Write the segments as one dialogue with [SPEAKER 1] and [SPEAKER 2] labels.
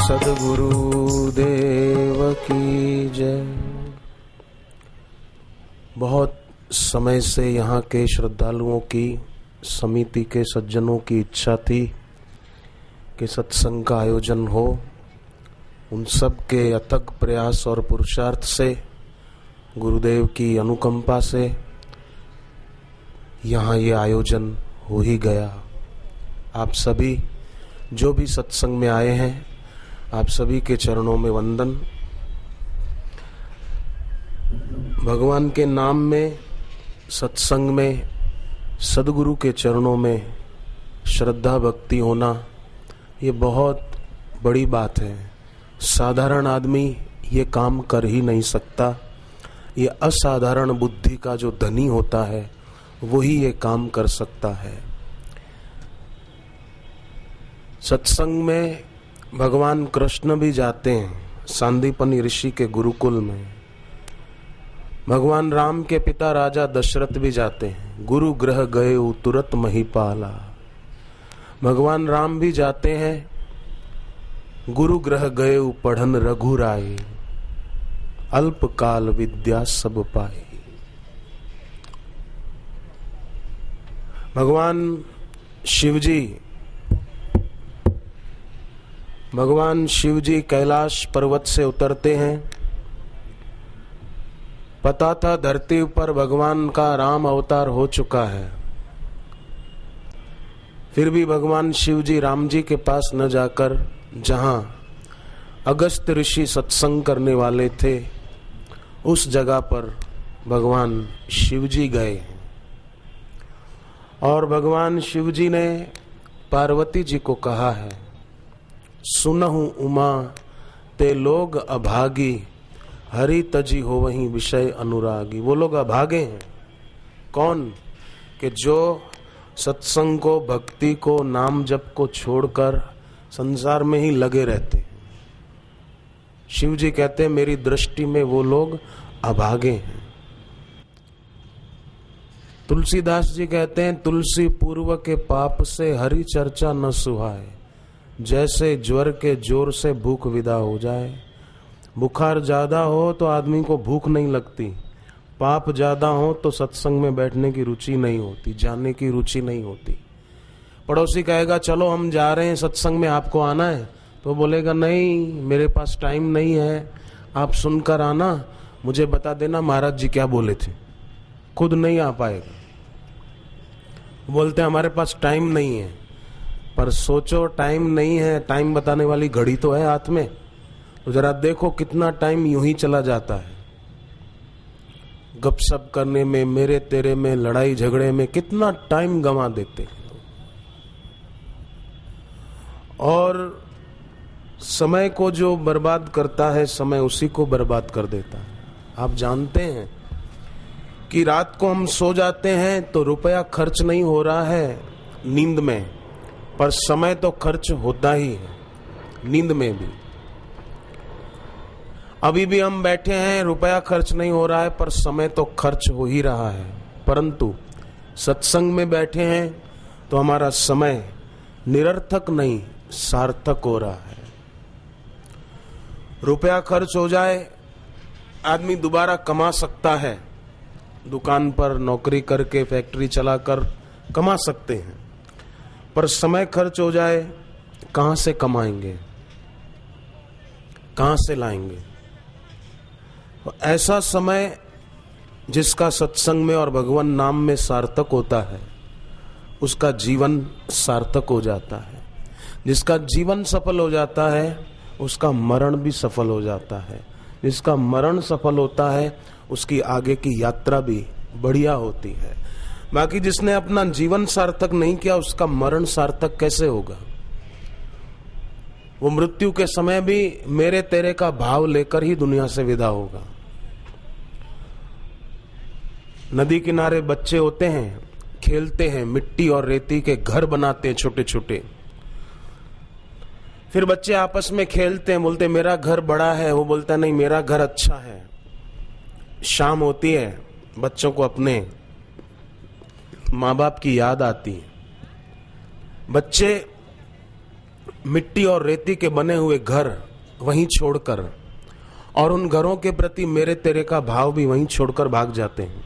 [SPEAKER 1] सद्गुरु देव की जय। बहुत समय से यहाँ के श्रद्धालुओं की समिति के सज्जनों की इच्छा थी कि सत्संग का आयोजन हो। उन सब के अथक प्रयास और पुरुषार्थ से, गुरुदेव की अनुकंपा से यहाँ ये आयोजन हो ही गया। आप सभी जो भी सत्संग में आए हैं, आप सभी के चरणों में वंदन। भगवान के नाम में, सत्संग में, सद्गुरु के चरणों में श्रद्धा भक्ति होना ये बहुत बड़ी बात है। साधारण आदमी ये काम कर ही नहीं सकता। ये असाधारण बुद्धि का जो धनी होता है वही ये काम कर सकता है। सत्संग में भगवान कृष्ण भी जाते हैं। सांदीपनी ऋषि के गुरुकुल में भगवान राम के पिता राजा दशरथ भी जाते हैं। गुरु ग्रह गए तुरत महिपाला। भगवान राम भी जाते हैं। गुरु ग्रह गए पढ़न रघुराई, अल्प काल विद्या सब पाई। भगवान शिवजी कैलाश पर्वत से उतरते हैं। पता था धरती पर भगवान का राम अवतार हो चुका है, फिर भी भगवान शिवजी राम जी के पास न जाकर जहां अगस्त ऋषि सत्संग करने वाले थे उस जगह पर भगवान शिवजी गए और भगवान शिवजी ने पार्वती जी को कहा है, सुनहु उमा ते लोग अभागी, हरि तजी हो वहीं विषय अनुरागी। वो लोग अभागे हैं। कौन? कि जो सत्संग को, भक्ति को, नाम जप को छोड़कर संसार में ही लगे रहते हैं। शिव जी कहते हैं मेरी दृष्टि में वो लोग अभागे हैं। तुलसीदास जी कहते हैं तुलसी पूर्व के पाप से हरि चर्चा न सुहाए, जैसे ज्वर के जोर से भूख विदा हो जाए। बुखार ज्यादा हो तो आदमी को भूख नहीं लगती, पाप ज्यादा हो तो सत्संग में बैठने की रुचि नहीं होती, जाने की रुचि नहीं होती। पड़ोसी कहेगा चलो हम जा रहे हैं सत्संग में, आपको आना है? तो बोलेगा नहीं, मेरे पास टाइम नहीं है, आप सुनकर आना, मुझे बता देना महाराज जी क्या बोले थे। खुद नहीं आ पाएगा। बोलते हमारे पास टाइम नहीं है। पर सोचो, टाइम नहीं है, टाइम बताने वाली घड़ी तो है हाथ में। तो जरा देखो कितना टाइम यूं ही चला जाता है। गपशप करने में, मेरे तेरे में, लड़ाई झगड़े में कितना टाइम गंवा देते हैं। और समय को जो बर्बाद करता है, समय उसी को बर्बाद कर देता है। आप जानते हैं कि रात को हम सो जाते हैं तो रुपया खर्च नहीं हो रहा है नींद में, पर समय तो खर्च होता ही है नींद में भी। अभी भी हम बैठे हैं, रुपया खर्च नहीं हो रहा है, पर समय तो खर्च हो ही रहा है। परंतु सत्संग में बैठे हैं तो हमारा समय निरर्थक नहीं, सार्थक हो रहा है। रुपया खर्च हो जाए, आदमी दोबारा कमा सकता है। दुकान पर नौकरी करके, फैक्ट्री चलाकर कमा सकते हैं, पर समय खर्च हो जाए, कहां से कमाएंगे, कहां से लाएंगे? तो ऐसा समय जिसका सत्संग में और भगवान नाम में सार्थक होता है, उसका जीवन सार्थक हो जाता है। जिसका जीवन सफल हो जाता है, उसका मरण भी सफल हो जाता है। जिसका मरण सफल होता है, उसकी आगे की यात्रा भी बढ़िया होती है। बाकी जिसने अपना जीवन सार्थक नहीं किया, उसका मरण सार्थक कैसे होगा? वो मृत्यु के समय भी मेरे तेरे का भाव लेकर ही दुनिया से विदा होगा। नदी किनारे बच्चे होते हैं, खेलते हैं, मिट्टी और रेती के घर बनाते हैं छोटे छोटे। फिर बच्चे आपस में खेलते हैं, बोलते मेरा घर बड़ा है, वो बोलता नहीं मेरा घर अच्छा है। शाम होती है, बच्चों को अपने माँ बाप की याद आती है। बच्चे मिट्टी और रेती के बने हुए घर वहीं छोड़कर और उन घरों के प्रति मेरे तेरे का भाव भी वहीं छोड़कर भाग जाते हैं।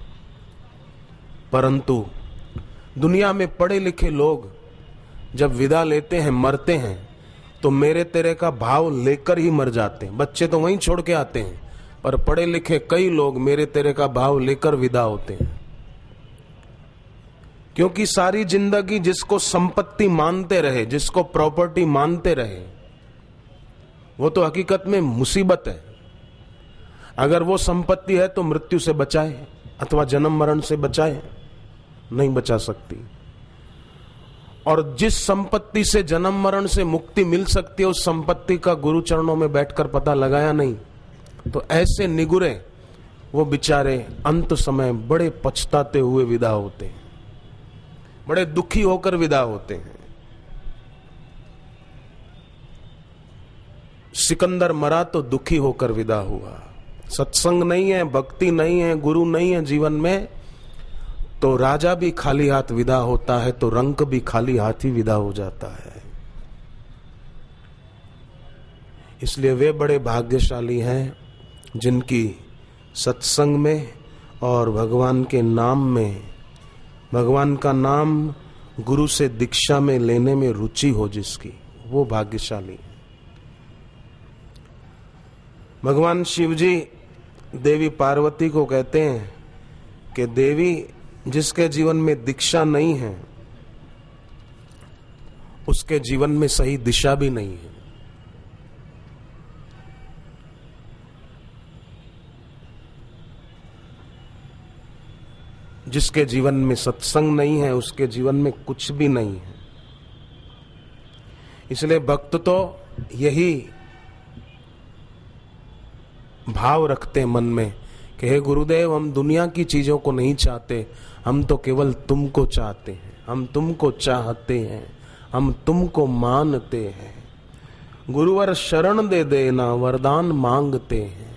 [SPEAKER 1] परंतु दुनिया में पढ़े लिखे लोग जब विदा लेते हैं, मरते हैं, तो मेरे तेरे का भाव लेकर ही मर जाते हैं। बच्चे तो वहीं छोड़ के आते हैं, पर पढ़े लिखे कई लोग मेरे तेरे का भाव लेकर विदा होते हैं। क्योंकि सारी जिंदगी जिसको संपत्ति मानते रहे, जिसको प्रॉपर्टी मानते रहे, वो तो हकीकत में मुसीबत है। अगर वो संपत्ति है तो मृत्यु से बचाए अथवा जन्म मरण से बचाए, नहीं बचा सकती। और जिस संपत्ति से जन्म मरण से मुक्ति मिल सकती है, उस संपत्ति का गुरु चरणों में बैठकर पता लगाया नहीं, तो ऐसे निगुरे वो बेचारे अंत समय बड़े पछताते हुए विदा होते हैं, बड़े दुखी होकर विदा होते हैं। सिकंदर मरा तो दुखी होकर विदा हुआ। सत्संग नहीं है, भक्ति नहीं है, गुरु नहीं है जीवन में, तो राजा भी खाली हाथ विदा होता है, तो रंक भी खाली हाथ ही विदा हो जाता है। इसलिए वे बड़े भाग्यशाली हैं जिनकी सत्संग में और भगवान के नाम में, भगवान का नाम गुरु से दीक्षा में लेने में रुचि हो जिसकी, वो भाग्यशाली। भगवान शिव जी देवी पार्वती को कहते हैं कि देवी, जिसके जीवन में दीक्षा नहीं है उसके जीवन में सही दिशा भी नहीं है। जिसके जीवन में सत्संग नहीं है उसके जीवन में कुछ भी नहीं है। इसलिए भक्त तो यही भाव रखते मन में कि हे गुरुदेव, हम दुनिया की चीजों को नहीं चाहते, हम तो केवल तुमको चाहते हैं, हम तुमको चाहते हैं, हम तुमको मानते हैं। गुरुवर शरण दे देना, वरदान मांगते हैं।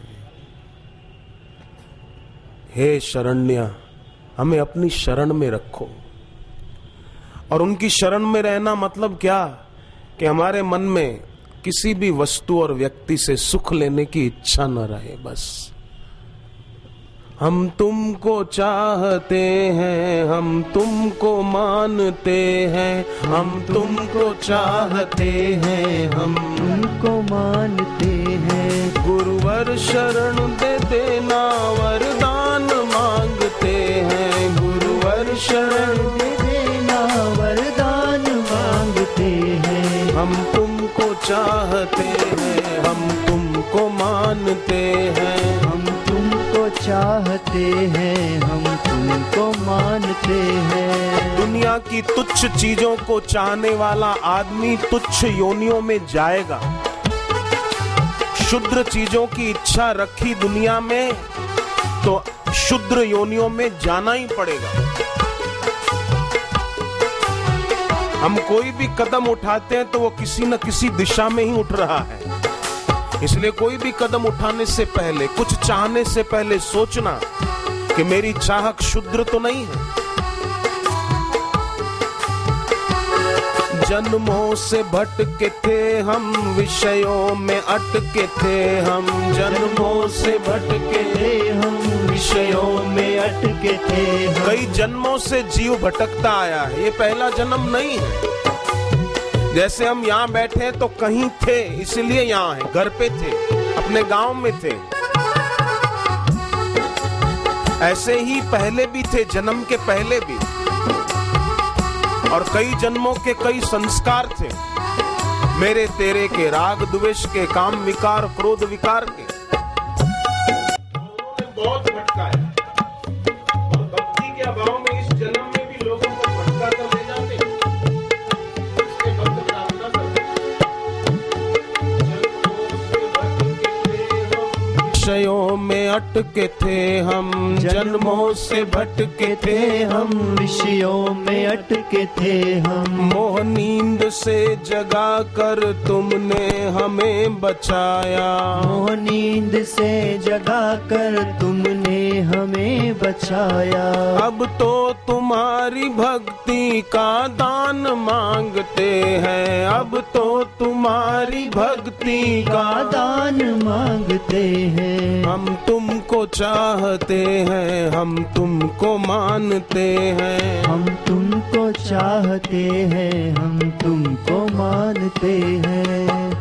[SPEAKER 1] हे शरण्य, हमें अपनी शरण में रखो। और उनकी शरण में रहना मतलब क्या कि हमारे मन में किसी भी वस्तु और व्यक्ति से सुख लेने की इच्छा न रहे। बस हम तुमको चाहते हैं, हम तुमको मानते हैं, हम तुमको चाहते हैं, हम
[SPEAKER 2] तुमको मानते हैं।
[SPEAKER 1] गुरुवर शरण दे देना, वरदान मांगते हैं। गुरुवर शरण
[SPEAKER 2] दे देना, वरदान मांगते हैं।
[SPEAKER 1] हम तुमको चाहते हैं, हम तुमको मानते हैं।
[SPEAKER 2] हम तुमको चाहते हैं, हम तुमको मानते हैं।
[SPEAKER 1] दुनिया की तुच्छ चीजों को चाहने वाला आदमी तुच्छ योनियों में जाएगा। शुद्र चीजों की इच्छा रखी दुनिया में तो शुद्र योनियों में जाना ही पड़ेगा। हम कोई भी कदम उठाते हैं तो वो किसी न किसी दिशा में ही उठ रहा है। इसलिए कोई भी कदम उठाने से पहले, कुछ चाहने से पहले सोचना कि मेरी चाहक शुद्र तो नहीं है। जन्मों से भटके थे हम, विषयों में अटके थे हम। जन्मों से भटके थे हम,
[SPEAKER 2] विषयों में अटके थे हम।
[SPEAKER 1] कई जन्मों से जीव भटकता आया है, ये पहला जन्म नहीं है। जैसे हम यहाँ बैठे हैं तो कहीं थे इसलिए यहाँ है, घर पे थे, अपने गांव में थे। ऐसे ही पहले भी थे, जन्म के पहले भी, और कई जन्मों के कई संस्कार थे मेरे तेरे के, राग द्वेष के, काम विकार, क्रोध विकार के। बहुत भटका है और भक्ति के अभाव में इस जन्म में भी लोगों को भटका कर ले जाते हैं। इसके भक्त प्रार्थना करते हैं, विषयों में अटके थे हम, जन्मों से भटके थे हम,
[SPEAKER 2] विषयों में अटके थे हम।
[SPEAKER 1] मोह नींद से जगा कर तुमने हमें बचाया,
[SPEAKER 2] मोह नींद से जगा कर तुमने हमें बचाया।
[SPEAKER 1] अब तो तुम्हारी भक्ति का दान मांगते हैं, अब तो तुम्हारी भक्ति का
[SPEAKER 2] दान मांगते हैं।
[SPEAKER 1] हम तुमको चाहते हैं, हम तुमको मानते हैं,
[SPEAKER 2] हम तुमको चाहते हैं, हम तुमको मानते हैं।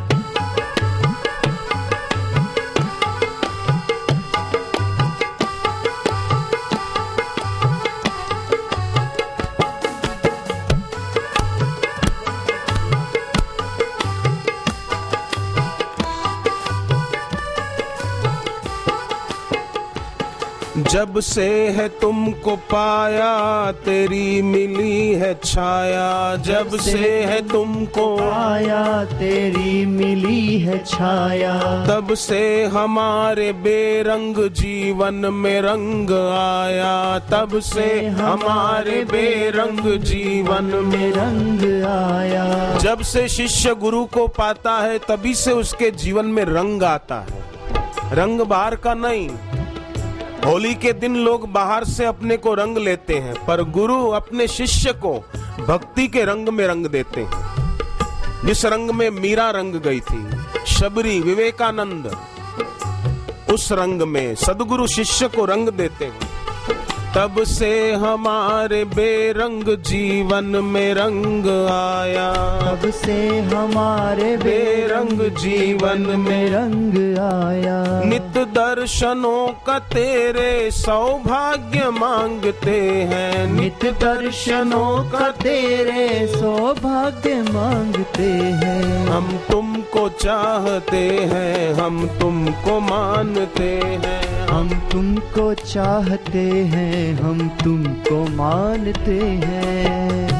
[SPEAKER 1] जब से है तुमको पाया तेरी मिली है छाया, जब से है तुमको
[SPEAKER 2] पाया तेरी मिली है छाया।
[SPEAKER 1] तब से हमारे बेरंग जीवन में रंग आया, तब से हमारे बेरंग जीवन में
[SPEAKER 2] रंग आया।
[SPEAKER 1] जब से शिष्य गुरु को पाता है तभी से उसके जीवन में रंग आता है, रंग बाहर का नहीं। होली के दिन लोग बाहर से अपने को रंग लेते हैं, पर गुरु अपने शिष्य को भक्ति के रंग में रंग देते हैं। जिस रंग में मीरा रंग गई थी, शबरी, विवेकानंद, उस रंग में सदगुरु शिष्य को रंग देते हैं। तब से हमारे बेरंग जीवन में रंग आया,
[SPEAKER 2] तब से हमारे
[SPEAKER 1] बेरंग जीवन में
[SPEAKER 2] रंग आया।
[SPEAKER 1] नित दर्शनों का तेरे सौभाग्य मांगते हैं, नित दर्शनों का
[SPEAKER 2] तेरे सौभाग्य मांगते हैं।
[SPEAKER 1] हम तुमको चाहते हैं, हम तुमको मानते हैं,
[SPEAKER 2] हम तुमको चाहते हैं, हम तुमको मानते हैं।